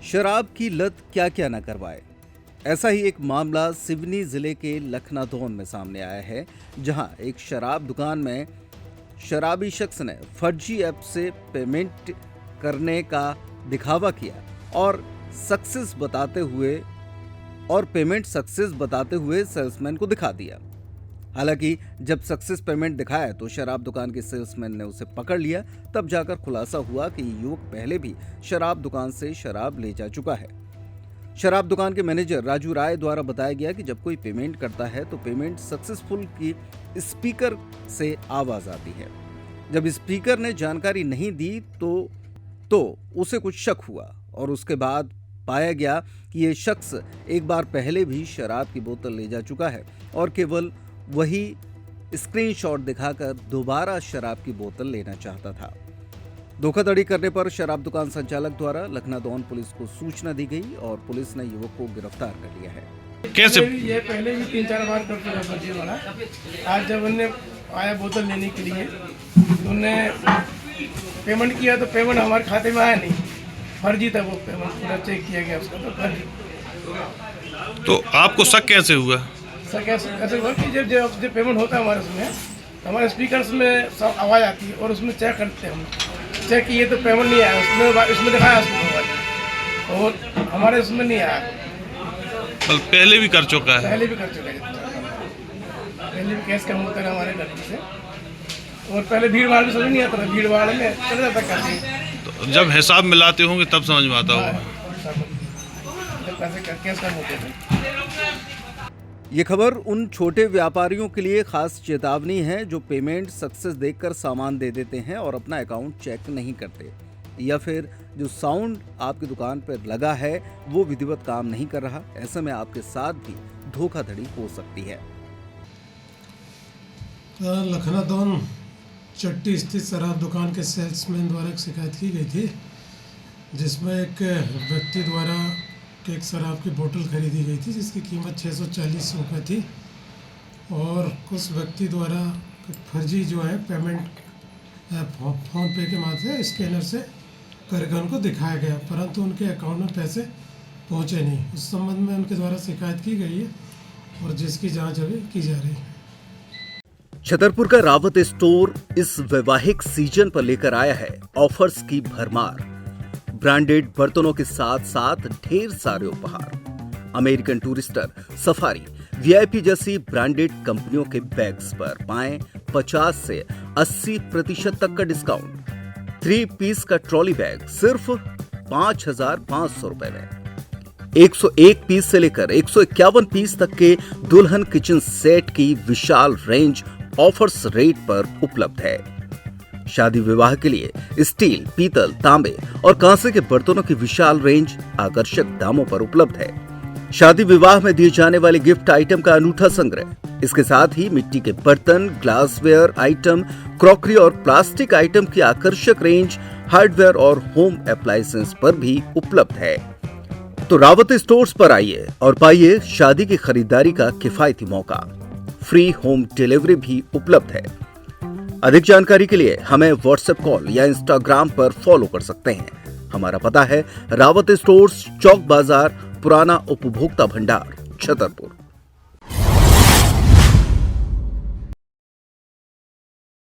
शराब की लत क्या क्या न करवाए। ऐसा ही एक मामला सिवनी जिले के लखनादौन में सामने आया है, जहां एक शराब दुकान में शराबी शख्स ने फर्जी ऐप से पेमेंट करने का दिखावा किया और पेमेंट सक्सेस बताते हुए सेल्समैन को दिखा दिया। हालांकि जब सक्सेस पेमेंट दिखाया तो शराब दुकान के सेल्समैन ने उसे पकड़ लिया। तब जाकर खुलासा हुआ कि युवक पहले भी शराब दुकान से शराब ले जा चुका है। शराब दुकान के मैनेजर राजू राय द्वारा बताया गया कि जब कोई पेमेंट करता है तो पेमेंट सक्सेसफुल की स्पीकर से आवाज आती है। जब स्पीकर ने जानकारी नहीं दी तो उसे कुछ शक हुआ और उसके बाद पाया गया कि ये शख्स एक बार पहले भी शराब की बोतल ले जा चुका है और केवल वही स्क्रीनशॉट दिखाकर दोबारा शराब की बोतल लेना चाहता था। धोखाधड़ी करने पर शराब दुकान संचालक द्वारा लखनादौन पुलिस को सूचना दी गई और पुलिस ने युवक को गिरफ्तार कर लिया है। कैसे ये पहले भी 3-4 बार कर चुका फर्जी वाला। आज जब उन्होंने आया बोतल लेने के लिए, उन्होंने पेमेंट किया तो पेमेंट हमारे खाते में आया नहीं, फर्जी था वो पेमेंट, पूरा चेक किया गया उसका तो फर्जी। तो आपको शक कैसे हुआ? सर कैसे हुआ कि जब पेमेंट होता है हमारे उसमें, हमारे स्पीकर में सब आवाज़ आती है और उसमें चेक करते हैं हम, चेक किए तो पेमेंट नहीं आया, उसमें दिखाया उसमें और हमारे उसमें नहीं आया। पहले भी कर चुका है? पहले भी कर चुका है, पहले भी केस कम होता है हमारे गलती से। और पहले भीड़ भाड़ में समझ नहीं आता था, भीड़ भाड़ में चले जाता कैसे। तो जब हिसाब मिलाते होंगे तब समझ में आता होगा। जब पैसे केस कम होते थे। ये खबर उन छोटे व्यापारियों के लिए खास चेतावनी है जो पेमेंट सक्सेस देखकर सामान दे देते हैं और अपना अकाउंट चेक नहीं करते, या फिर जो साउंड आपकी दुकान पर लगा है वो विधिवत काम नहीं कर रहा। ऐसे में आपके साथ भी धोखाधड़ी हो सकती है। लखनादौन चट्टी स्थित शराब दुकान के सेल्समैन द्वारा एक शिकायत की गई थी, जिसमें एक व्यक्ति द्वारा एक शराब की बोतल खरीदी गई थी जिसकी कीमत 640 रुपये थी और उस व्यक्ति द्वारा फर्जी जो है पेमेंट फ़ोन पे के माध्यम से स्कैनर से करके उनको दिखाया गया, परंतु उनके अकाउंट में पैसे पहुंचे नहीं। उस संबंध में उनके द्वारा शिकायत की गई है और जिसकी जांच अभी की जा रही है। छतरपुर का रावत स्टोर इस वैवाहिक सीजन पर लेकर आया है ऑफर्स की भरमार। ब्रांडेड बर्तनों के साथ साथ ढेर सारे उपहार। अमेरिकन टूरिस्टर, सफारी, वीआईपी जैसी ब्रांडेड कंपनियों के बैग्स पर पाएं 50 से 80% तक का डिस्काउंट। 3 पीस का ट्रॉली बैग सिर्फ 5,500 रुपए में। 101 पीस से लेकर 151 पीस तक के दुल्हन किचन सेट की विशाल रेंज ऑफर्स रेट पर उपलब्ध है। शादी विवाह के लिए स्टील, पीतल, तांबे और कांसे के बर्तनों की विशाल रेंज आकर्षक दामों पर उपलब्ध है। शादी विवाह में दिए जाने वाले गिफ्ट आइटम का अनूठा संग्रह। इसके साथ ही मिट्टी के बर्तन, ग्लासवेयर आइटम, क्रॉकरी और प्लास्टिक आइटम की आकर्षक रेंज हार्डवेयर और होम अप्लायंसेस पर भी उपलब्ध है। तो रावत स्टोर्स पर आइए और पाइए शादी की खरीदारी का किफायती मौका। फ्री होम डिलीवरी भी उपलब्ध है। अधिक जानकारी के लिए हमें व्हाट्सएप कॉल या इंस्टाग्राम पर फॉलो कर सकते हैं। हमारा पता है रावत स्टोर्स, चौक बाजार, पुराना उपभोक्ता भंडार, छतरपुर।